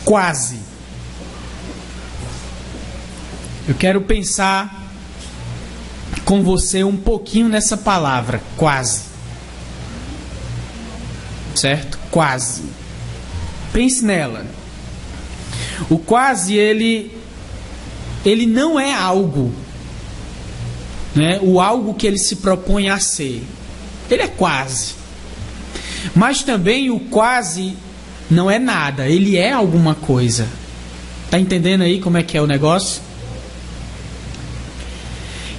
quase. Eu quero pensar com você um pouquinho nessa palavra, quase. Certo? Quase. Pense nela. O quase, ele não é algo, né? O algo que ele se propõe a ser. Ele é quase. Mas também o quase não é nada. Ele é alguma coisa. Tá entendendo aí como é que é o negócio?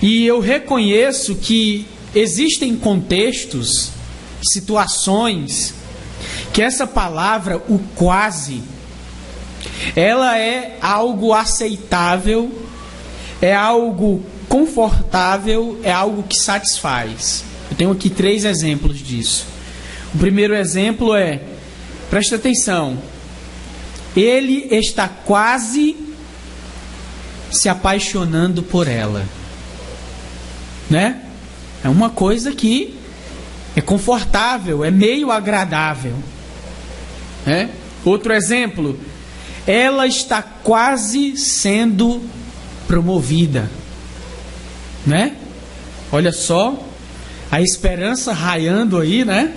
E eu reconheço que existem contextos, situações, que essa palavra, o quase, ela é algo aceitável, é algo confortável, é algo que satisfaz. Eu tenho aqui 3 exemplos disso. O primeiro exemplo é, presta atenção, ele está quase se apaixonando por ela. Né? É uma coisa que é confortável, é meio agradável. Né? Outro exemplo, ela está quase sendo promovida. Né? Olha só, a esperança raiando aí, né?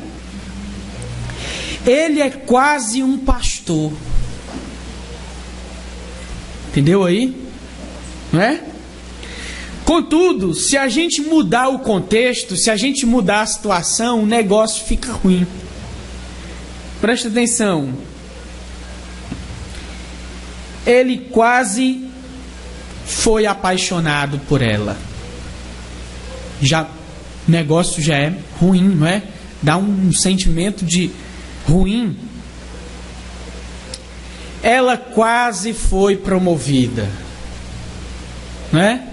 Ele é quase um pastor. Entendeu aí? Não é? Contudo, se a gente mudar o contexto, se a gente mudar a situação, o negócio fica ruim. Presta atenção. Ele quase foi apaixonado por ela. O negócio já é ruim, não é? Dá um sentimento de ruim. Ela quase foi promovida. Não é?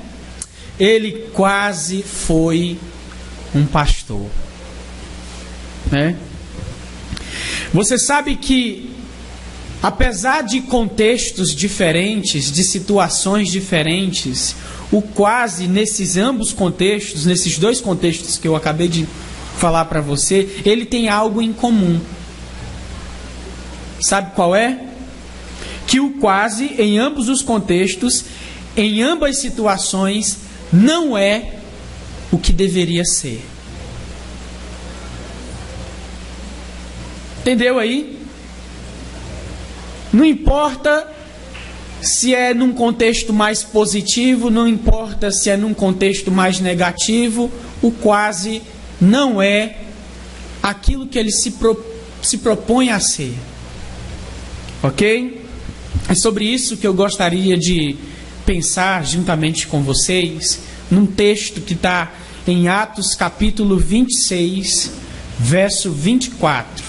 Ele quase foi um pastor. Né? Você sabe que, apesar de contextos diferentes, de situações diferentes, o quase, nesses ambos contextos, nesses 2 contextos que eu acabei de falar para você, ele tem algo em comum. Sabe qual é? Que o quase, em ambos os contextos, em ambas situações, não é o que deveria ser. Entendeu aí? Não importa se é num contexto mais positivo, não importa se é num contexto mais negativo, o quase não é aquilo que ele se propõe a ser. Ok? É sobre isso que eu gostaria de pensar juntamente com vocês, num texto que está em Atos capítulo 26, verso 24.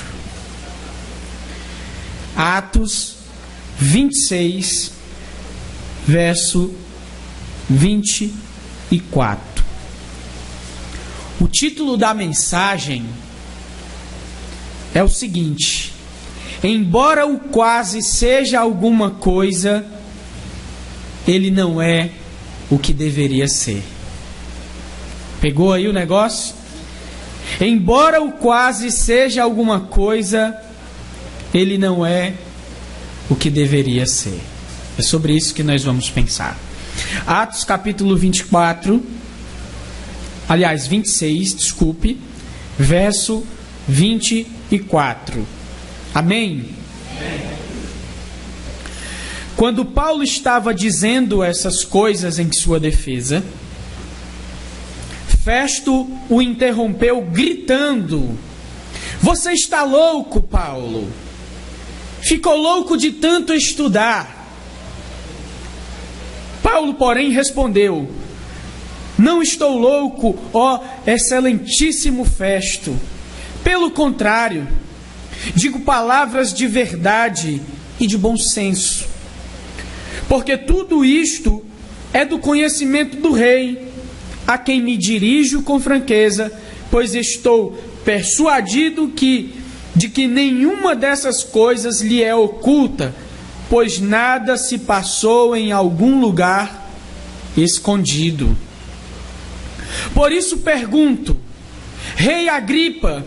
Atos 26, verso 24. O título da mensagem é o seguinte: embora o quase seja alguma coisa, ele não é o que deveria ser. Pegou aí o negócio? Embora o quase seja alguma coisa, ele não é o que deveria ser. É sobre isso que nós vamos pensar. Atos capítulo 24, aliás, 26, desculpe, verso 24. Amém? Quando Paulo estava dizendo essas coisas em sua defesa, Festo o interrompeu gritando: "Você está louco, Paulo? Ficou louco de tanto estudar?" Paulo, porém, respondeu: "Não estou louco, ó excelentíssimo Festo. Pelo contrário, digo palavras de verdade e de bom senso. Porque tudo isto é do conhecimento do rei, a quem me dirijo com franqueza, pois estou persuadido de que nenhuma dessas coisas lhe é oculta, pois nada se passou em algum lugar escondido. Por isso pergunto, Rei Agripa,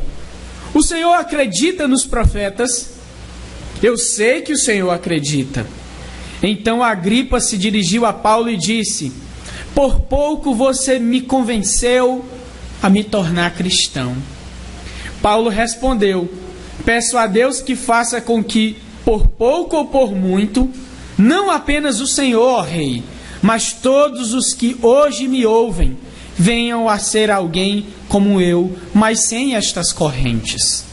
o senhor acredita nos profetas?" Eu sei que o Senhor acredita. Então Agripa se dirigiu a Paulo e disse: por pouco você me convenceu a me tornar cristão. Paulo respondeu: peço a Deus que faça com que, por pouco ou por muito, não apenas o Senhor, ó Rei, mas todos os que hoje me ouvem, venham a ser alguém como eu, mas sem estas correntes.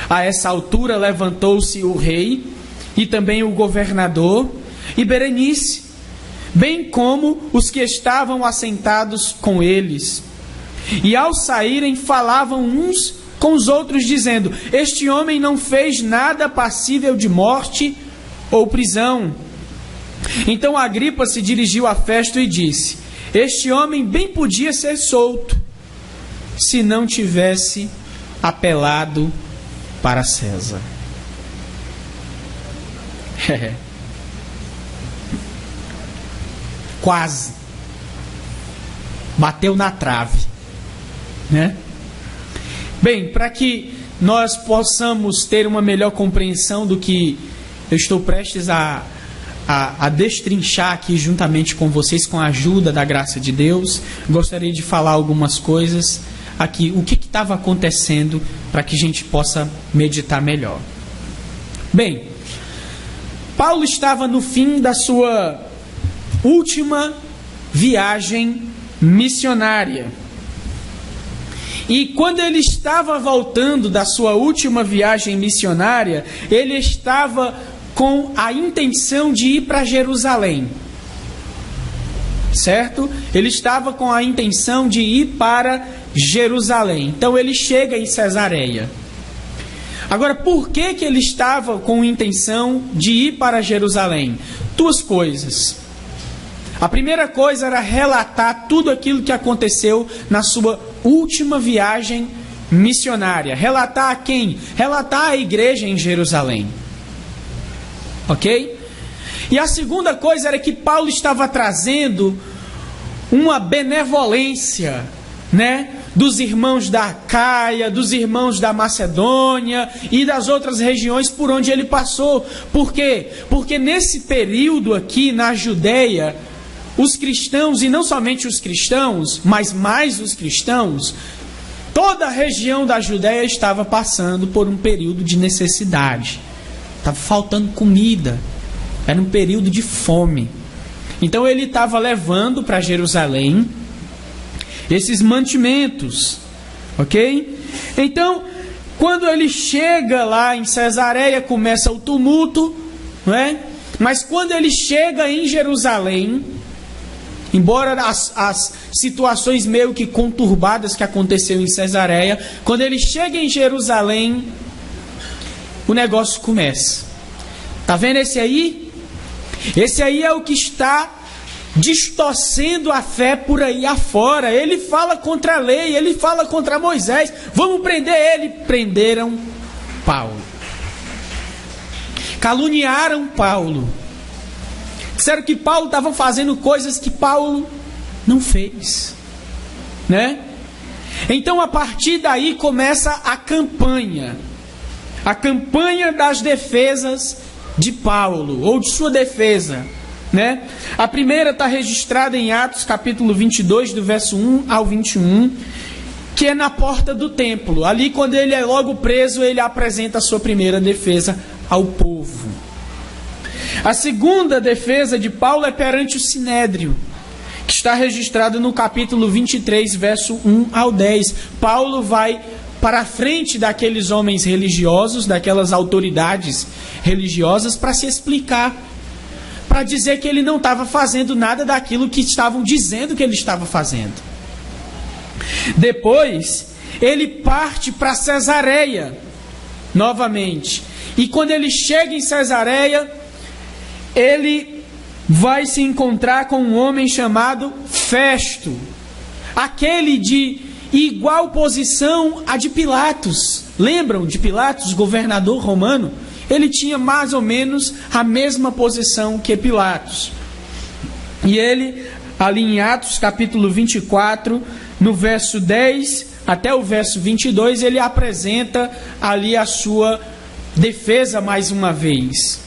A essa altura levantou-se o rei e também o governador e Berenice, bem como os que estavam assentados com eles. E ao saírem falavam uns com os outros, dizendo: este homem não fez nada passível de morte ou prisão. Então Agripa se dirigiu a Festo e disse: este homem bem podia ser solto, se não tivesse apelado para César. Quase. Bateu na trave, né? Bem, para que nós possamos ter uma melhor compreensão do que eu estou prestes a destrinchar aqui juntamente com vocês, com a ajuda da graça de Deus, gostaria de falar algumas coisas aqui, o que estava acontecendo, para que a gente possa meditar melhor. Bem, Paulo estava no fim da sua última viagem missionária. E quando ele estava voltando da sua última viagem missionária, ele estava com a intenção de ir para Jerusalém. Certo? Ele estava com a intenção de ir para Jerusalém. Então ele chega em Cesareia. Agora, por que ele estava com a intenção de ir para Jerusalém? Duas coisas. A primeira coisa era relatar tudo aquilo que aconteceu na sua última viagem missionária. Relatar a quem? Relatar a igreja em Jerusalém. Ok? E a segunda coisa era que Paulo estava trazendo uma benevolência, né, dos irmãos da Acaia, dos irmãos da Macedônia e das outras regiões por onde ele passou. Por quê? Porque nesse período aqui na Judeia, os cristãos, e não somente os cristãos, mas mais os cristãos, toda a região da Judeia estava passando por um período de necessidade. Estava faltando comida. Era um período de fome. Então ele estava levando para Jerusalém esses mantimentos. Ok? Então, quando ele chega lá em Cesareia, começa o tumulto, não é? Mas quando ele chega em Jerusalém, embora as situações meio que conturbadas que aconteceu em Cesareia, quando ele chega em Jerusalém, o negócio começa. Tá vendo esse aí? Esse aí é o que está distorcendo a fé por aí afora. Ele fala contra a lei, ele fala contra Moisés. Vamos prender ele. Prenderam Paulo. Caluniaram Paulo. Disseram que Paulo estava fazendo coisas que Paulo não fez, né? Então a partir daí começa a campanha das defesas de Paulo, ou de sua defesa, né? A primeira está registrada em Atos capítulo 22, do verso 1 ao 21, que é na porta do templo. Ali, quando ele é logo preso, ele apresenta a sua primeira defesa ao povo. A segunda defesa de Paulo é perante o Sinédrio, que está registrado no capítulo 23, verso 1 ao 10. Paulo vai para a frente daqueles homens religiosos, daquelas autoridades religiosas, para se explicar, para dizer que ele não estava fazendo nada daquilo que estavam dizendo que ele estava fazendo. Depois, ele parte para Cesareia, novamente. E quando ele chega em Cesareia, ele vai se encontrar com um homem chamado Festo, aquele de igual posição a de Pilatos. Lembram de Pilatos, governador romano? Ele tinha mais ou menos a mesma posição que Pilatos. E ele, ali em Atos capítulo 24, no verso 10 até o verso 22, ele apresenta ali a sua defesa mais uma vez.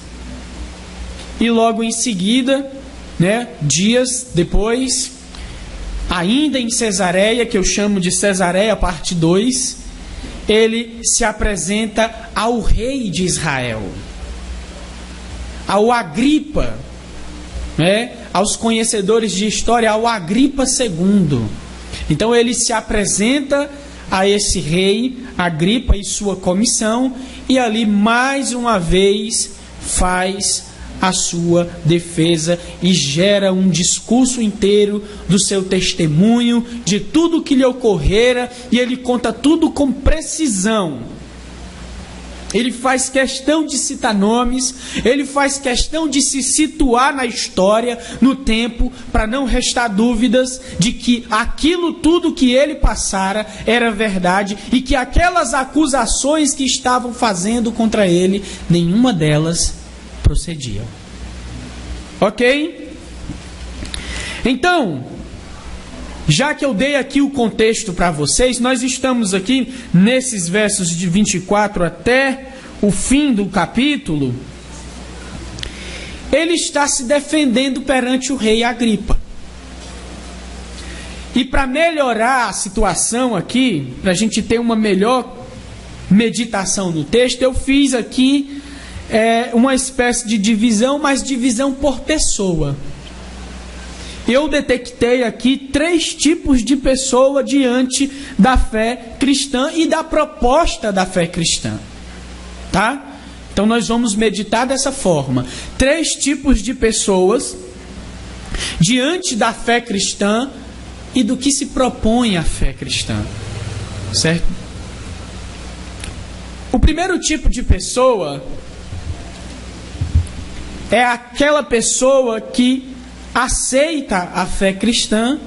E logo em seguida, dias depois, ainda em Cesareia, que eu chamo de Cesareia parte 2, ele se apresenta ao rei de Israel, ao Agripa, aos conhecedores de história, ao Agripa II. Então ele se apresenta a esse rei, Agripa e sua comissão, e ali mais uma vez faz a sua defesa e gera um discurso inteiro do seu testemunho, de tudo o que lhe ocorrera, e ele conta tudo com precisão. Ele faz questão de citar nomes, ele faz questão de se situar na história, no tempo, para não restar dúvidas de que aquilo tudo que ele passara era verdade e que aquelas acusações que estavam fazendo contra ele, nenhuma delas procediam. Ok? Então, já que eu dei aqui o contexto para vocês, nós estamos aqui nesses versos de 24 até o fim do capítulo. Ele está se defendendo perante o rei Agripa. E para melhorar a situação aqui, para a gente ter uma melhor meditação no texto, eu fiz aqui uma espécie de divisão, mas divisão por pessoa. Eu detectei aqui 3 tipos de pessoa diante da fé cristã e da proposta da fé cristã. Tá? Então nós vamos meditar dessa forma. 3 tipos de pessoas diante da fé cristã e do que se propõe a fé cristã. Certo? O primeiro tipo de pessoa é aquela pessoa que aceita a fé cristã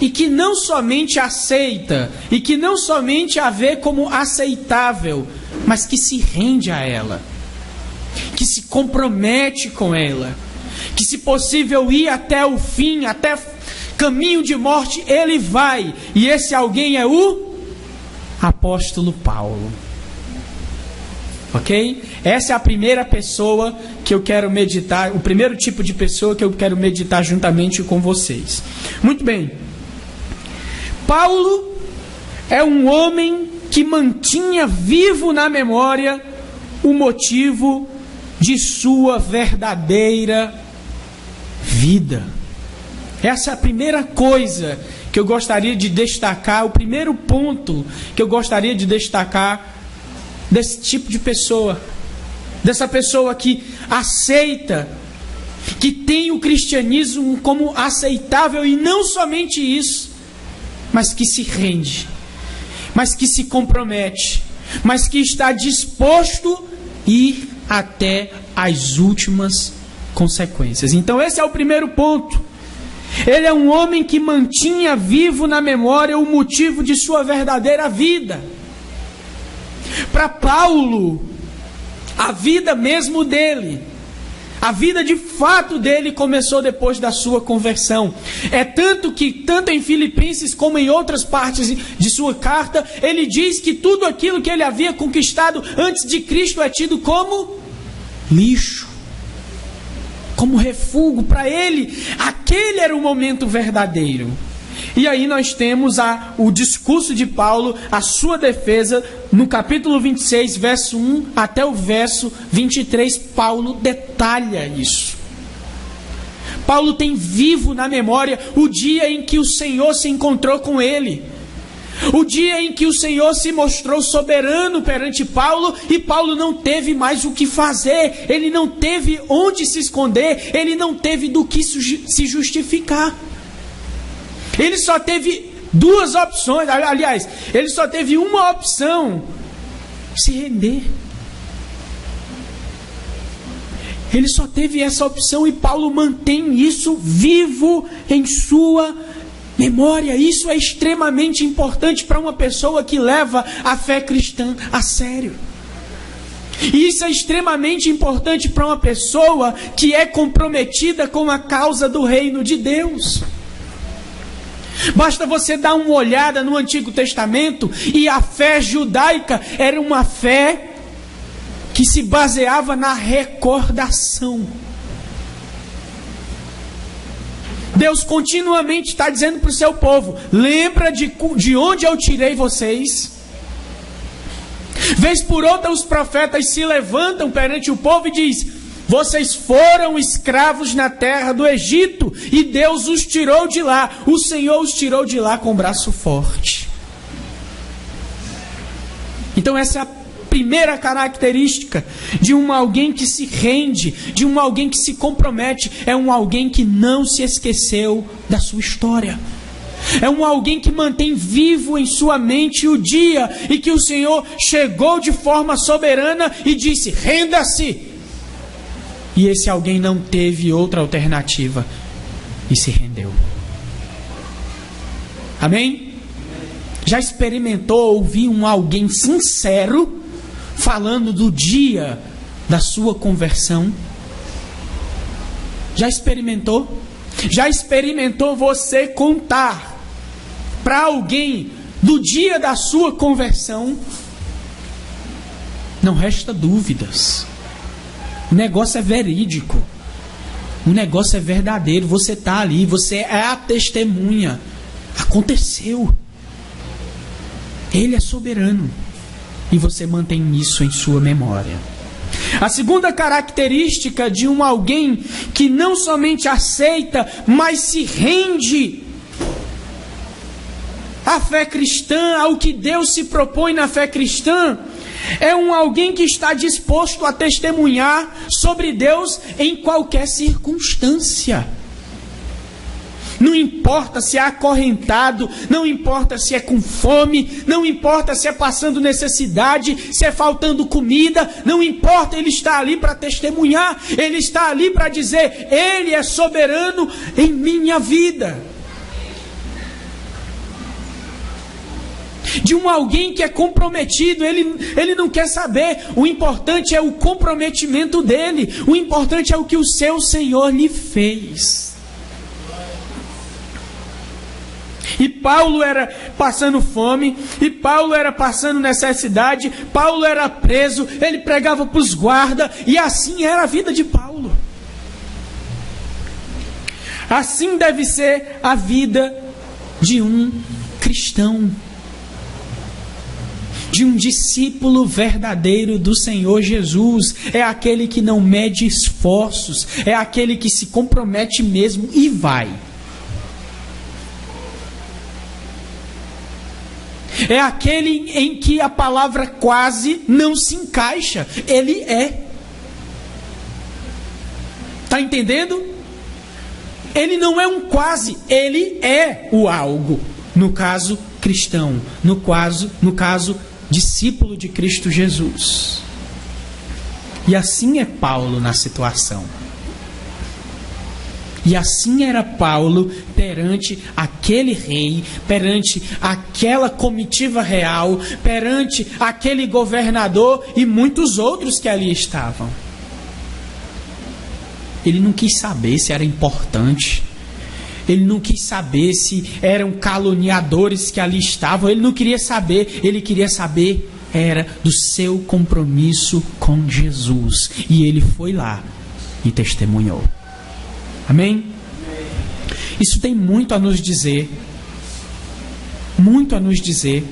e que não somente aceita e que não somente a vê como aceitável, mas que se rende a ela, que se compromete com ela, que se possível ir até o fim, até caminho de morte, ele vai. E esse alguém é o apóstolo Paulo. Ok? Essa é a primeira pessoa que eu quero meditar, o primeiro tipo de pessoa que eu quero meditar juntamente com vocês. Muito bem. Paulo é um homem que mantinha vivo na memória o motivo de sua verdadeira vida. Essa é a primeira coisa que eu gostaria de destacar, o primeiro ponto que eu gostaria de destacar desse tipo de pessoa, dessa pessoa que aceita, que tem o cristianismo como aceitável, e não somente isso, mas que se rende, mas que se compromete, mas que está disposto a ir até as últimas consequências. Então esse é o primeiro ponto. Ele é um homem que mantinha vivo na memória o motivo de sua verdadeira vida. Para Paulo, a vida mesmo dele, a vida de fato dele começou depois da sua conversão. É tanto que, tanto em Filipenses como em outras partes de sua carta, ele diz que tudo aquilo que ele havia conquistado antes de Cristo é tido como lixo, como refúgio. Para ele, aquele era o momento verdadeiro. E aí nós temos o discurso de Paulo, a sua defesa, no capítulo 26, verso 1 até o verso 23, Paulo detalha isso. Paulo tem vivo na memória o dia em que o Senhor se encontrou com ele. O dia em que o Senhor se mostrou soberano perante Paulo, e Paulo não teve mais o que fazer, ele não teve onde se esconder, ele não teve do que se justificar. Ele só teve 2 opções, aliás, ele só teve uma opção: se render. Ele só teve essa opção, e Paulo mantém isso vivo em sua memória. Isso é extremamente importante para uma pessoa que leva a fé cristã a sério. E isso é extremamente importante para uma pessoa que é comprometida com a causa do reino de Deus. Basta você dar uma olhada no Antigo Testamento, e a fé judaica era uma fé que se baseava na recordação. Deus continuamente está dizendo para o seu povo: lembra de onde eu tirei vocês? Vez por outra os profetas se levantam perante o povo e diz: vocês foram escravos na terra do Egito e Deus os tirou de lá. O Senhor os tirou de lá com braço forte. Então essa é a primeira característica de alguém que se rende, de alguém que se compromete. É alguém que não se esqueceu da sua história. É alguém que mantém vivo em sua mente o dia em que o Senhor chegou de forma soberana e disse: renda-se. E esse alguém não teve outra alternativa e se rendeu. Amém? Já experimentou ouvir alguém sincero falando do dia da sua conversão? Já experimentou? Já experimentou você contar para alguém do dia da sua conversão? Não resta dúvidas. O negócio é verídico. O negócio é verdadeiro. Você está ali, você é a testemunha. Aconteceu. Ele é soberano. E você mantém isso em sua memória. A segunda característica de alguém que não somente aceita, mas se rende à fé cristã, ao que Deus se propõe na fé cristã, é alguém que está disposto a testemunhar sobre Deus em qualquer circunstância. Não importa se é acorrentado, não importa se é com fome, não importa se é passando necessidade, se é faltando comida, não importa, ele está ali para testemunhar, ele está ali para dizer: ele é soberano em minha vida. De alguém que é comprometido, ele não quer saber, o importante é o comprometimento dele, o importante é o que o seu Senhor lhe fez. E Paulo era passando fome, e Paulo era passando necessidade, Paulo era preso, ele pregava para os guardas, e assim era a vida de Paulo. Assim deve ser a vida de um cristão, de um discípulo verdadeiro do Senhor Jesus. É aquele que não mede esforços, é aquele que se compromete mesmo e vai. É aquele em que a palavra quase não se encaixa. Ele é. Está entendendo? Ele não é um quase, ele é o algo. No caso, cristão. No caso, discípulo de Cristo Jesus. E assim é Paulo na situação. E assim era Paulo perante aquele rei, perante aquela comitiva real, perante aquele governador e muitos outros que ali estavam. Ele não quis saber se era importante. Ele não quis saber se eram caluniadores que ali estavam. Ele não queria saber. Ele queria saber era do seu compromisso com Jesus. E ele foi lá e testemunhou. Amém? Isso tem muito a nos dizer. Muito a nos dizer.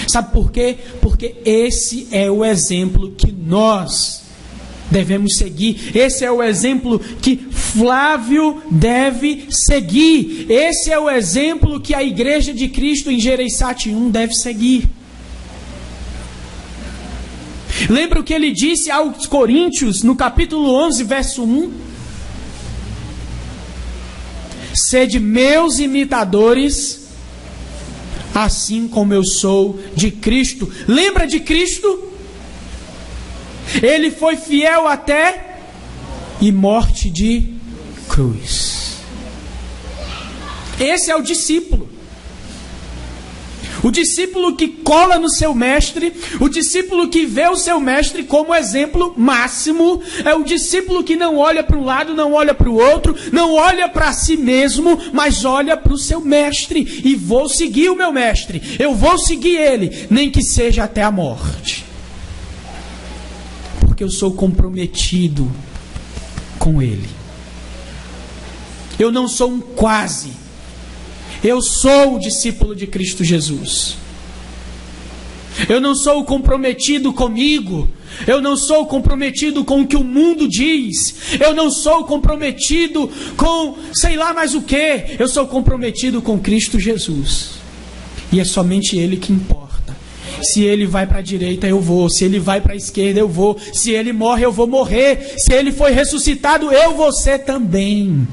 Sabe por quê? Porque esse é o exemplo que nós devemos seguir. Esse é o exemplo que Flávio deve seguir. Esse é o exemplo que a Igreja de Cristo em Gereissati 1 deve seguir. Lembra o que ele disse aos Coríntios no capítulo 11, verso 1? Sede meus imitadores, assim como eu sou de Cristo. Lembra de Cristo? Ele foi fiel até e morte de cruz. Esse é o discípulo. O discípulo que cola no seu mestre, o discípulo que vê o seu mestre como exemplo máximo, é o discípulo que não olha para um lado, não olha para o outro, não olha para si mesmo, mas olha para o seu mestre. E vou seguir o meu mestre, eu vou seguir ele, nem que seja até a morte. porque eu sou comprometido com Ele. Eu não sou um quase. Eu sou o discípulo de Cristo Jesus. Eu não sou comprometido comigo. Eu não sou comprometido com o que o mundo diz. Eu não sou comprometido com sei lá mais o que. Eu sou comprometido com Cristo Jesus. E é somente Ele que importa. Se Ele vai para a direita, eu vou. Se Ele vai para a esquerda, eu vou. Se Ele morre, eu vou morrer. Se Ele foi ressuscitado, eu vou ser também.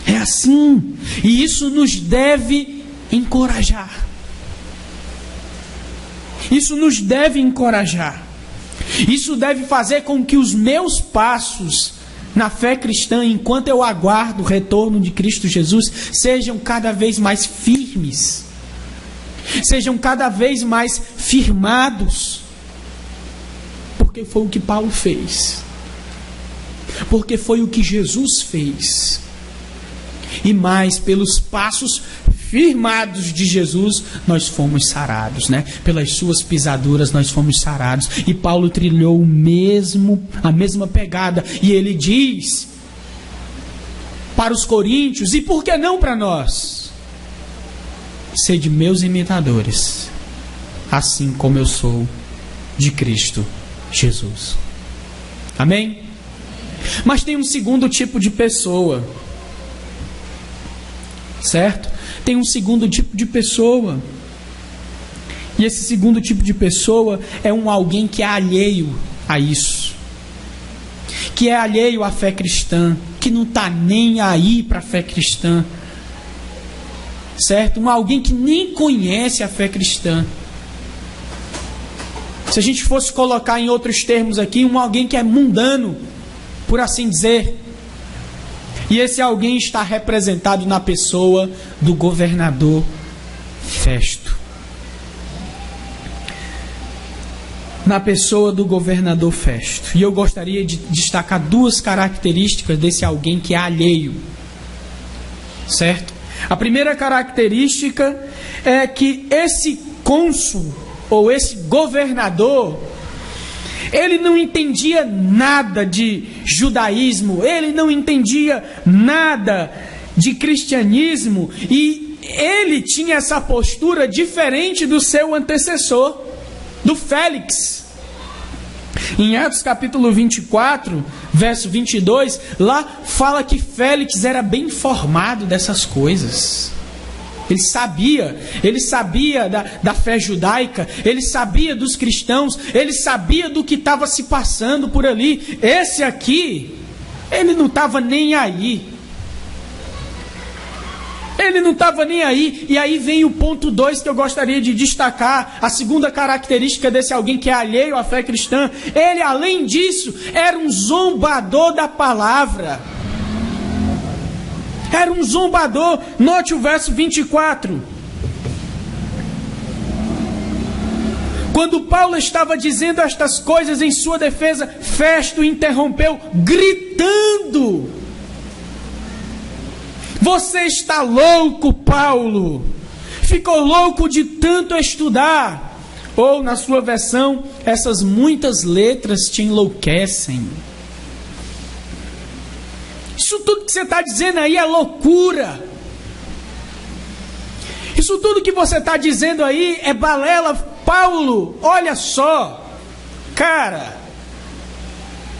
É assim. E isso nos deve encorajar. Isso nos deve encorajar. Isso deve fazer com que os meus passos na fé cristã, enquanto eu aguardo o retorno de Cristo Jesus, sejam cada vez mais firmes. Sejam cada vez mais firmados. Porque foi o que Paulo fez. Porque foi o que Jesus fez. E mais, pelos passos firmados de Jesus, nós fomos sarados, né? Pelas suas pisaduras nós fomos sarados. E Paulo trilhou a mesma pegada. E ele diz para os coríntios, e por que não para nós? Sede meus imitadores, assim como eu sou de Cristo Jesus. Amém? Mas tem um segundo tipo de pessoa. Certo? Tem um segundo tipo de pessoa. E esse segundo tipo de pessoa é alguém que é alheio a isso. Que é alheio à fé cristã. Que não está nem aí para a fé cristã. Certo? Alguém que nem conhece a fé cristã. Se a gente fosse colocar em outros termos aqui, alguém que é mundano, por assim dizer. E esse alguém está representado na pessoa do governador Festo. Na pessoa do governador Festo. E eu gostaria de destacar duas características desse alguém que é alheio. Certo? A primeira característica é que esse cônsul, ou esse governador, ele não entendia nada de judaísmo, ele não entendia nada de cristianismo, e ele tinha essa postura diferente do seu antecessor, do Félix. Em Atos capítulo 24, verso 22, lá fala que Félix era bem informado dessas coisas. Ele sabia da fé judaica, ele sabia dos cristãos, ele sabia do que estava se passando por ali. Esse aqui, ele não estava nem aí. Ele não estava nem aí. E aí vem o ponto 2 que eu gostaria de destacar. A segunda característica desse alguém que é alheio à fé cristã. Ele, além disso, era um zombador da palavra. Era um zombador. Note o verso 24. Quando Paulo estava dizendo estas coisas em sua defesa, Festo interrompeu, gritando: você está louco, Paulo? Ficou louco de tanto estudar? Ou, na sua versão, essas muitas letras te enlouquecem. Isso tudo que você está dizendo aí é loucura. Isso tudo que você está dizendo aí é balela. Paulo, olha só, cara,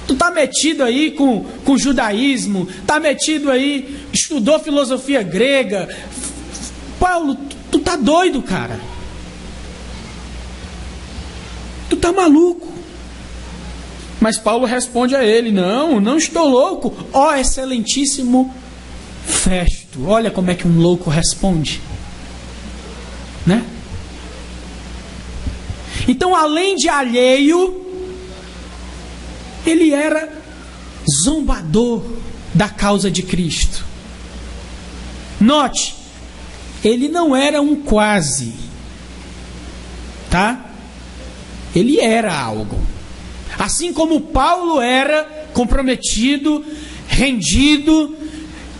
tu está metido aí com judaísmo, está metido aí, estudou filosofia grega. Paulo, tu tá doido, cara. Tu tá maluco. Mas Paulo responde a ele: não estou louco, ó excelentíssimo Festo. Olha como é que um louco responde, né? Então, além de alheio, ele era zombador da causa de Cristo. Note, ele não era um quase, tá? Ele era algo. Assim como Paulo era comprometido, rendido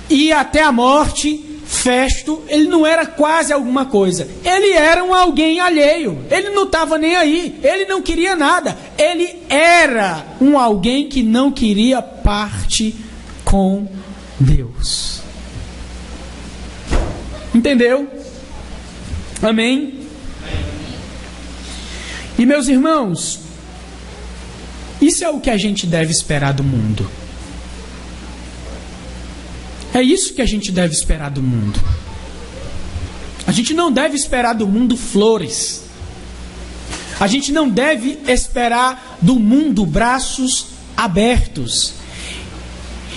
e até a morte Festo, ele não era quase alguma coisa. Ele era um alguém alheio. Ele não estava nem aí. Ele não queria nada. Ele era um alguém que não queria parte com Deus. Entendeu? Amém? E meus irmãos, isso é o que a gente deve esperar do mundo. É isso que a gente deve esperar do mundo. A gente não deve esperar do mundo flores. A gente não deve esperar do mundo braços abertos.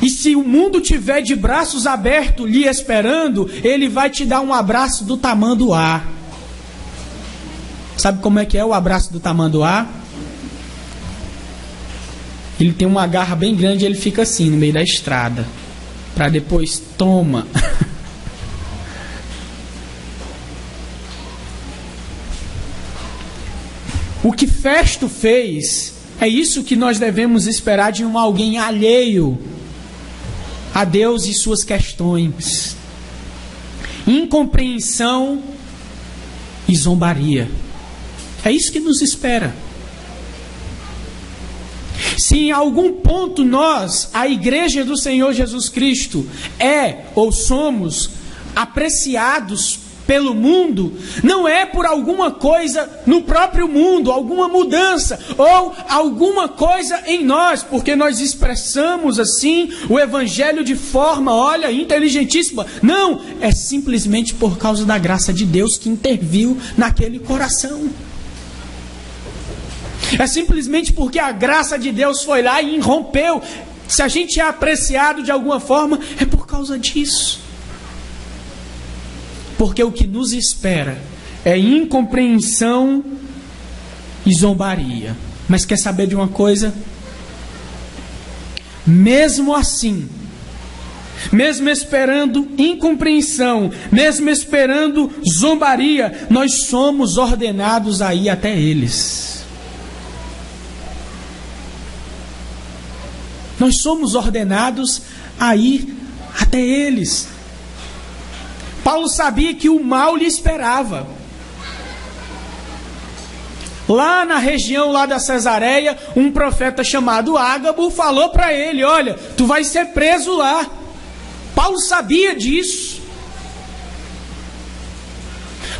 E se o mundo tiver de braços abertos lhe esperando, ele vai te dar um abraço do tamanduá. Sabe como é que é o abraço do tamanduá? Ele tem uma garra bem grande e ele fica assim no meio da estrada. Para depois, toma. O que Festo fez, é isso que nós devemos esperar de um alguém alheio a Deus e suas questões. Incompreensão e zombaria. É isso que nos espera. Se em algum ponto nós, a igreja do Senhor Jesus Cristo, ou somos apreciados pelo mundo, não é por alguma coisa no próprio mundo, alguma mudança ou alguma coisa em nós, porque nós expressamos assim o evangelho de forma, inteligentíssima. Não, é simplesmente por causa da graça de Deus que interviu naquele coração. É simplesmente porque a graça de Deus foi lá e irrompeu. Se a gente é apreciado de alguma forma, é por causa disso. Porque o que nos espera é incompreensão e zombaria. Mas quer saber de uma coisa? Mesmo assim, mesmo esperando incompreensão, mesmo esperando zombaria, nós somos ordenados a ir até eles. Nós somos ordenados a ir até eles. Paulo sabia que o mal lhe esperava. Lá na região lá da Cesareia, um profeta chamado Ágabo falou para ele: olha, tu vai ser preso lá. Paulo sabia disso.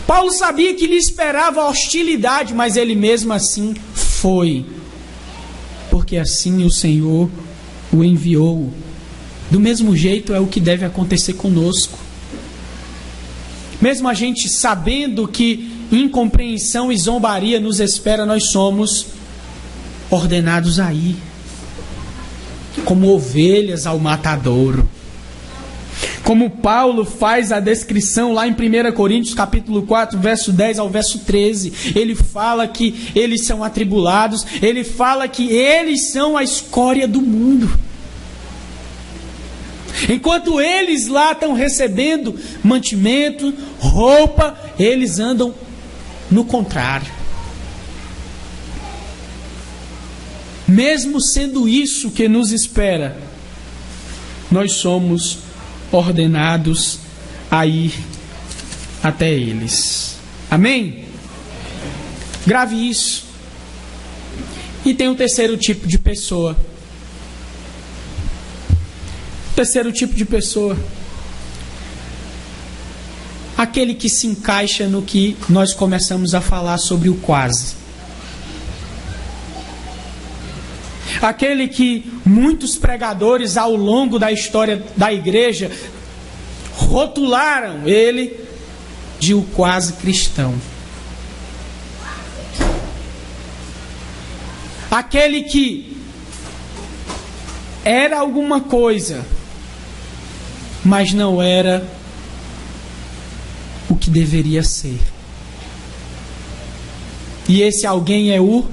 Paulo sabia que lhe esperava hostilidade, mas ele mesmo assim foi. Porque assim o Senhor o enviou. Do mesmo jeito é o que deve acontecer conosco. Mesmo a gente sabendo que incompreensão e zombaria nos espera, nós somos ordenados a ir como ovelhas ao matadouro. Como Paulo faz a descrição lá em 1 Coríntios capítulo 4, verso 10 ao verso 13. Ele fala que eles são atribulados, ele fala que eles são a escória do mundo. Enquanto eles lá estão recebendo mantimento, roupa, eles andam no contrário. Mesmo sendo isso que nos espera, nós somos ordenados a ir até eles. Amém? Grave isso. E tem um terceiro tipo de pessoa. Terceiro tipo de pessoa. Aquele que se encaixa no que nós começamos a falar sobre o quase. Aquele que muitos pregadores ao longo da história da igreja rotularam ele de o quase cristão. Aquele que era alguma coisa, mas não era o que deveria ser. E esse alguém é o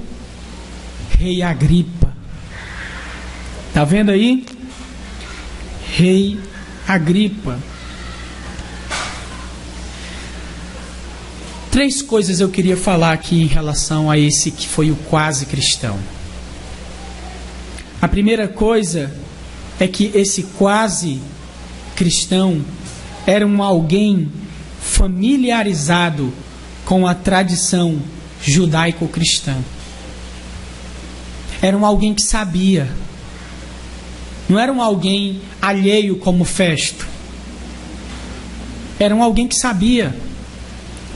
rei Agripa. Está vendo aí? Rei Agripa. 3 coisas eu queria falar aqui em relação a esse que foi o quase cristão. A primeira coisa é que esse quase cristão, era um alguém familiarizado com a tradição judaico-cristã. Era um alguém que sabia. Não era um alguém alheio como Festo. Era um alguém que sabia.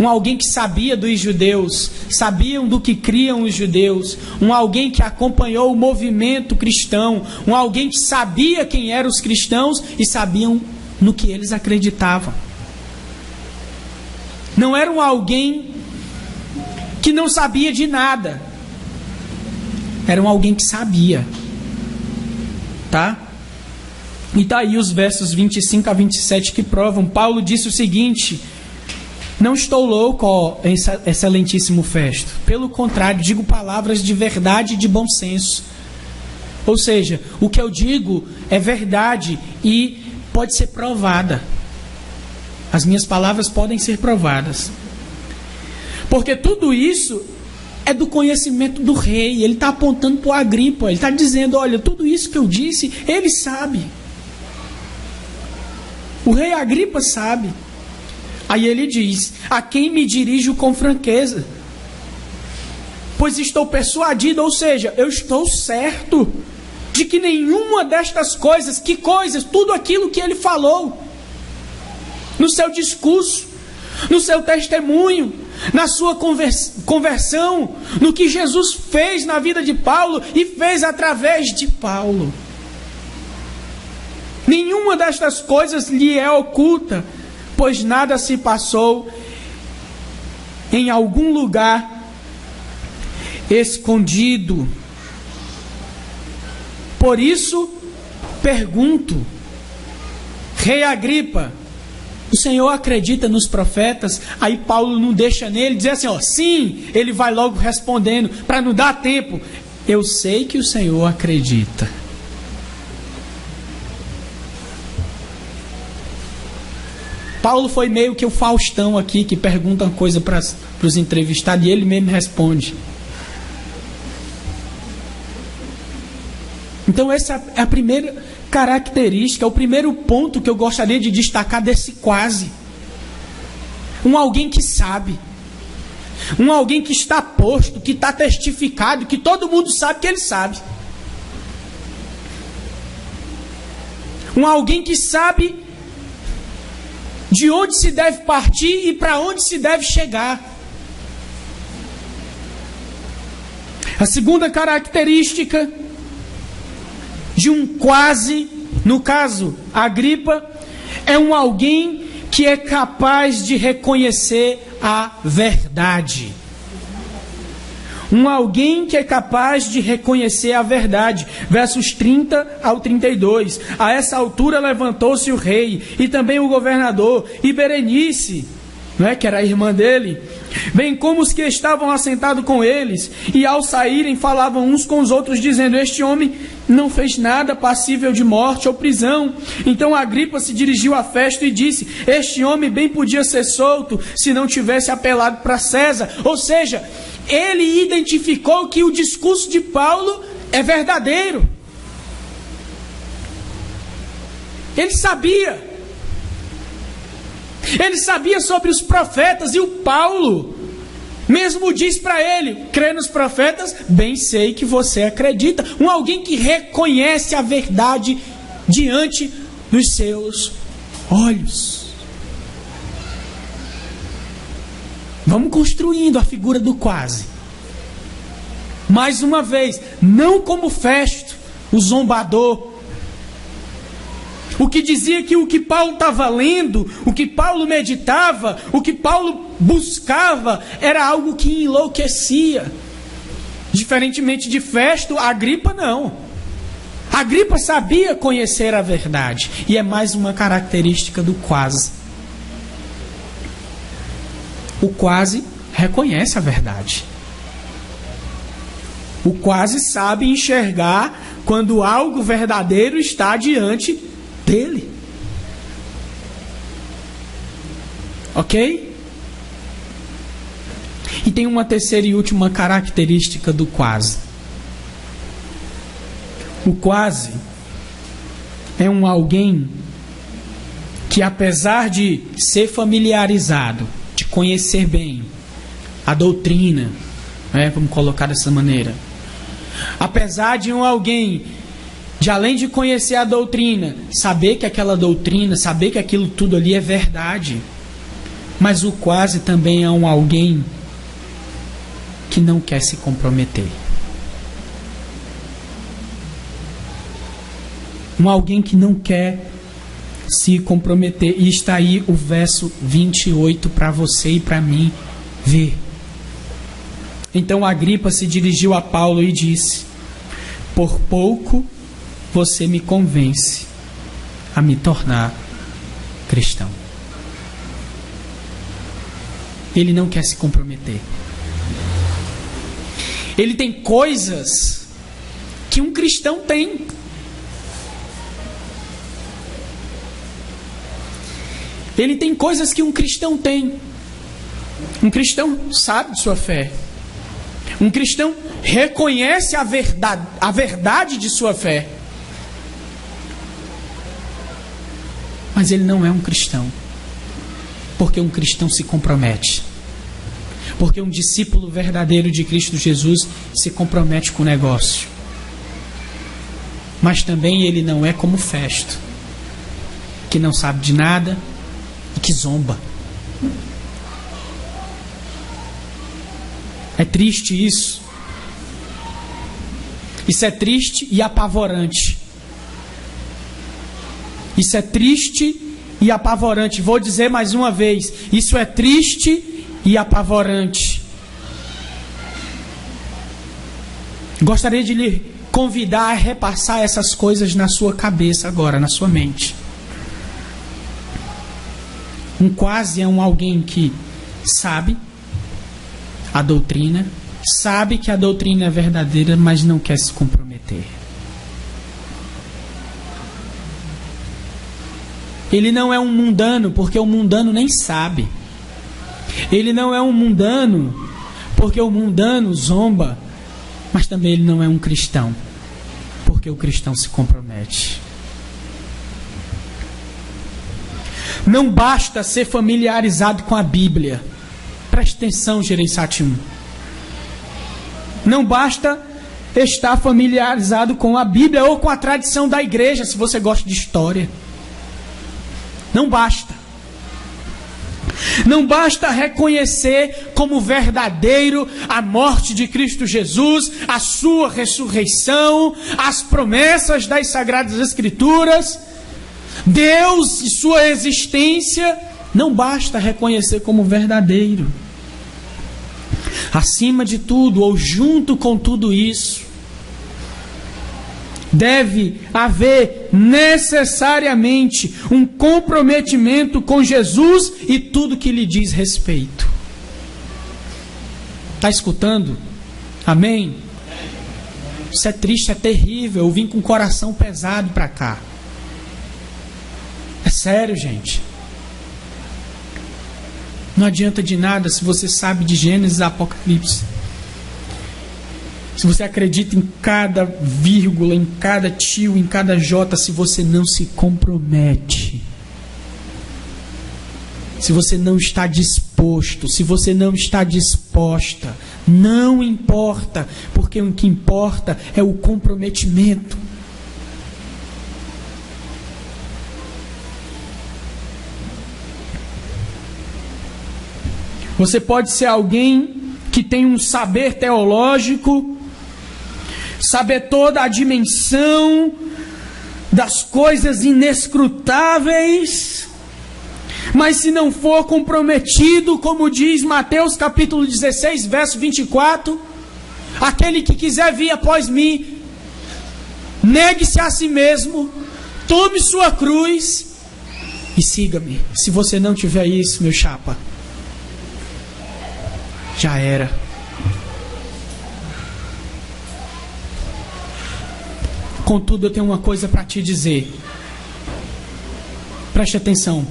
Um alguém que sabia dos judeus, sabiam do que criam os judeus. Um alguém que acompanhou o movimento cristão. Um alguém que sabia quem eram os cristãos e sabiam no que eles acreditavam. Não era um alguém que não sabia de nada. Era um alguém que sabia. Tá? E daí os versos 25 a 27 que provam. Paulo disse o seguinte: não estou louco, ó excelentíssimo Festo. Pelo contrário, digo palavras de verdade e de bom senso. Ou seja, o que eu digo é verdade e pode ser provada. As minhas palavras podem ser provadas. Porque tudo isso é do conhecimento do rei. Ele está apontando para o Agripa. Ele está dizendo, olha, tudo isso que eu disse, ele sabe. O rei Agripa sabe. Aí ele diz, a quem me dirijo com franqueza? Pois estou persuadido, ou seja, eu estou certo de que nenhuma destas coisas, que coisas? Tudo aquilo que ele falou no seu discurso, no seu testemunho, na sua conversão, no que Jesus fez na vida de Paulo e fez através de Paulo. Nenhuma destas coisas lhe é oculta, pois nada se passou em algum lugar escondido. Por isso, pergunto, Rei Agripa, o Senhor acredita nos profetas? Aí Paulo não deixa nele dizer assim, ó, sim, ele vai logo respondendo, para não dar tempo. Eu sei que o Senhor acredita. Paulo foi meio que o Faustão aqui, que pergunta uma coisa para os entrevistados e ele mesmo responde. Então essa é a primeira característica, o primeiro ponto que eu gostaria de destacar desse quase. Um alguém que sabe. Um alguém que está posto, que está testificado, que todo mundo sabe que ele sabe. Um alguém que sabe de onde se deve partir e para onde se deve chegar. A segunda característica de um quase, no caso, Agripa, é um alguém que é capaz de reconhecer a verdade. Um alguém que é capaz de reconhecer a verdade. Versos 30 ao 32. A essa altura levantou-se o rei e também o governador e Berenice, que era a irmã dele, bem como os que estavam assentados com eles, e ao saírem falavam uns com os outros, dizendo, este homem não fez nada passível de morte ou prisão. Então Agripa se dirigiu a Festo e disse, este homem bem podia ser solto se não tivesse apelado para César. Ou seja, ele identificou que o discurso de Paulo é verdadeiro. Ele sabia. Ele sabia sobre os profetas e o Paulo mesmo diz para ele, crê nos profetas? Bem sei que você acredita. Um alguém que reconhece a verdade diante dos seus olhos. Vamos construindo a figura do quase. Mais uma vez, não como Festo, o zombador, o que dizia que o que Paulo estava lendo, o que Paulo meditava, o que Paulo buscava, era algo que enlouquecia. Diferentemente de Festo, Agripa não. Agripa sabia conhecer a verdade. E é mais uma característica do quase. O quase reconhece a verdade. O quase sabe enxergar quando algo verdadeiro está diante dele. Ok? E tem uma terceira e última característica do quase. O quase é um alguém que apesar de ser familiarizado, de conhecer bem a doutrina, vamos colocar dessa maneira, apesar de alguém, de além de conhecer a doutrina, saber que aquela doutrina, saber que aquilo tudo ali é verdade, mas o quase também é alguém que não quer se comprometer. Alguém que não quer se comprometer. E está aí o verso 28 para você e para mim ver. Então Agripa se dirigiu a Paulo e disse: por pouco você me convence a me tornar cristão. Ele não quer se comprometer. Ele tem coisas que um cristão tem. Ele tem coisas que um cristão tem. Um cristão sabe de sua fé. Um cristão reconhece a verdade de sua fé. Mas ele não é um cristão. Porque um cristão se compromete. Porque um discípulo verdadeiro de Cristo Jesus se compromete com o negócio. Mas também ele não é como Festo, que não sabe de nada e que zomba. É triste isso. Isso é triste e apavorante. Isso é triste e apavorante. Vou dizer mais uma vez. Isso é triste e apavorante. Gostaria de lhe convidar a repassar essas coisas na sua cabeça agora, na sua mente. Um quase é alguém que sabe a doutrina, sabe que a doutrina é verdadeira, mas não quer se comprometer. Ele não é um mundano, porque o mundano nem sabe. Ele não é um mundano, porque o mundano zomba. Mas também ele não é um cristão, porque o cristão se compromete. Não basta ser familiarizado com a Bíblia. Preste atenção, Gereissati 1. Não basta estar familiarizado com a Bíblia ou com a tradição da igreja, se você gosta de história. Não basta. Não basta reconhecer como verdadeiro a morte de Cristo Jesus, a sua ressurreição, as promessas das Sagradas Escrituras, Deus e sua existência. Não basta reconhecer como verdadeiro. Acima de tudo, ou junto com tudo isso, deve haver necessariamente um comprometimento com Jesus e tudo que lhe diz respeito. Está escutando? Amém? Isso é triste, é terrível. Eu vim com o coração pesado para cá. É sério, gente. Não adianta de nada se você sabe de Gênesis e Apocalipse. Se você acredita em cada vírgula, em cada tio, em cada jota, se você não se compromete. Se você não está disposto, se você não está disposta, não importa, porque o que importa é o comprometimento. Você pode ser alguém que tem um saber teológico, saber toda a dimensão das coisas inescrutáveis, mas se não for comprometido, como diz Mateus capítulo 16, verso 24, aquele que quiser vir após mim, negue-se a si mesmo, tome sua cruz e siga-me. Se você não tiver isso, meu chapa, já era. Contudo, eu tenho uma coisa para te dizer. Preste atenção.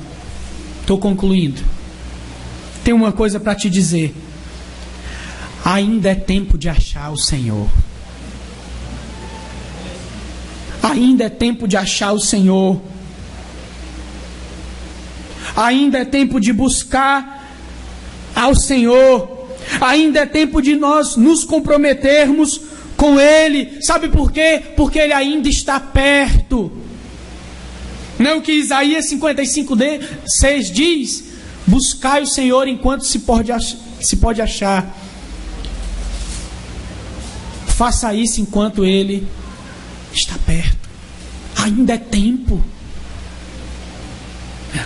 Estou concluindo. Tenho uma coisa para te dizer. Ainda é tempo de achar o Senhor. Ainda é tempo de achar o Senhor. Ainda é tempo de buscar ao Senhor. Ainda é tempo de nós nos comprometermos com Ele. Sabe por quê? Porque Ele ainda está perto. Não é o que Isaías 55:6 diz? Buscai o Senhor enquanto se pode achar. Faça isso enquanto Ele está perto. Ainda é tempo.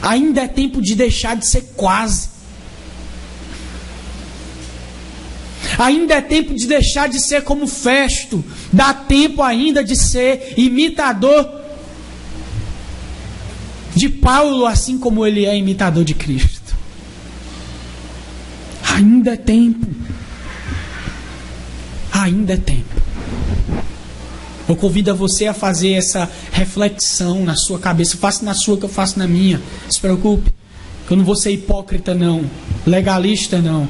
Ainda é tempo de deixar de ser quase. Ainda é tempo de deixar de ser como Festo. Dá tempo ainda de ser imitador de Paulo, assim como ele é imitador de Cristo. Ainda é tempo. Ainda é tempo. Eu convido a você a fazer essa reflexão na sua cabeça. Faça na sua que eu faço na minha. Não se preocupe, que eu não vou ser hipócrita não, legalista não.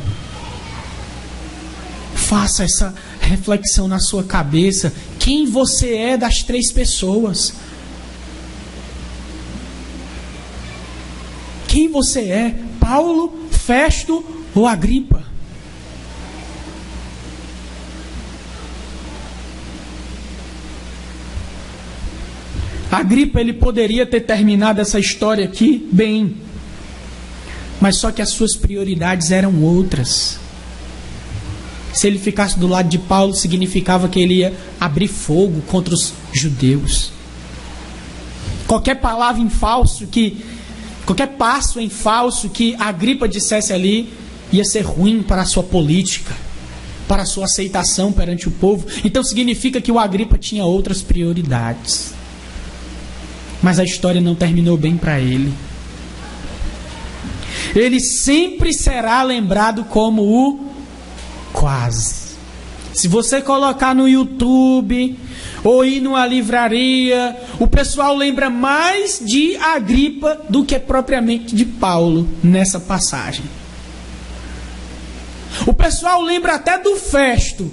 Faça essa reflexão na sua cabeça. Quem você é das três pessoas? Quem você é? Paulo, Festo ou Agripa? Agripa, ele poderia ter terminado essa história aqui bem, mas só que as suas prioridades eram outras. Se ele ficasse do lado de Paulo, significava que ele ia abrir fogo contra os judeus. Qualquer palavra em falso qualquer passo em falso que Agripa dissesse ali ia ser ruim para a sua política, para a sua aceitação perante o povo. Então significa que o Agripa tinha outras prioridades. Mas a história não terminou bem para ele. Ele sempre será lembrado como o quase. Se você colocar no YouTube ou ir numa livraria, o pessoal lembra mais de Agripa do que propriamente de Paulo nessa passagem. O pessoal lembra até do Festo.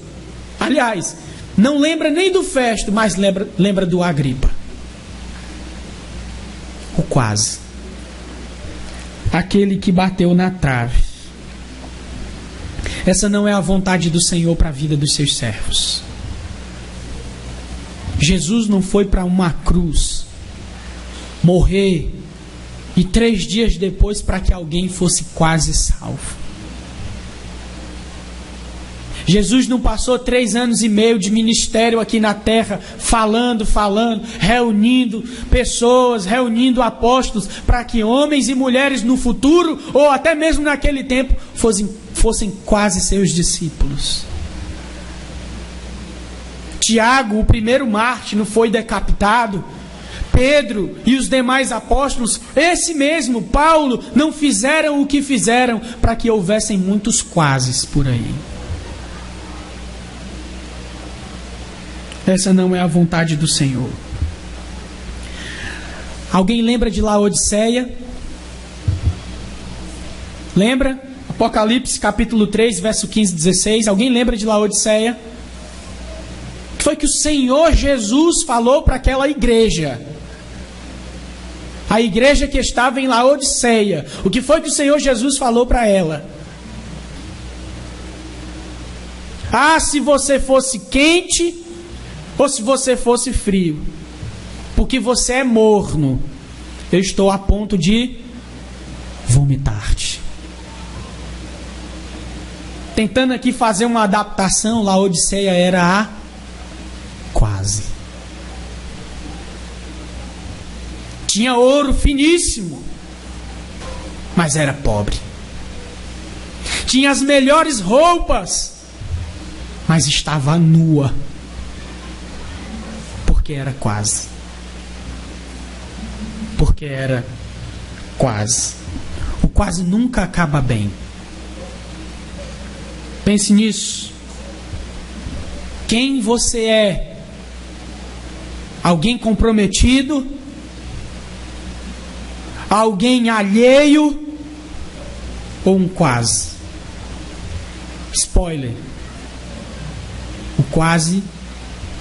Aliás, não lembra nem do Festo, mas lembra do Agripa. O quase. Aquele que bateu na trave. Essa não é a vontade do Senhor para a vida dos seus servos. Jesus não foi para uma cruz morrer e 3 dias depois para que alguém fosse quase salvo. Jesus não passou 3 anos e meio de ministério aqui na terra, falando, reunindo pessoas, reunindo apóstolos, para que homens e mulheres no futuro, ou até mesmo naquele tempo, fossem quase seus discípulos. Tiago, o primeiro mártir, não foi decapitado. Pedro e os demais apóstolos, esse mesmo Paulo, não fizeram o que fizeram para que houvessem muitos quases por aí. Essa não é a vontade do Senhor. Alguém lembra de Laodiceia? Lembra? Apocalipse capítulo 3, verso 15 e 16. Alguém lembra de Laodiceia? O que foi que o Senhor Jesus falou para aquela igreja? A igreja que estava em Laodiceia. O que foi que o Senhor Jesus falou para ela? Ah, se você fosse quente ou se você fosse frio, porque você é morno, eu estou a ponto de vomitar-te. Tentando aqui fazer uma adaptação, Laodiceia era a quase. Tinha ouro finíssimo, mas era pobre. Tinha as melhores roupas, mas estava nua. Porque era quase. Porque era quase. O quase nunca acaba bem. Pense nisso. Quem você é? Alguém comprometido? Alguém alheio? Ou um quase? Spoiler. O quase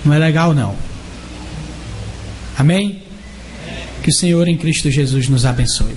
não é legal não. Amém? Que o Senhor em Cristo Jesus nos abençoe.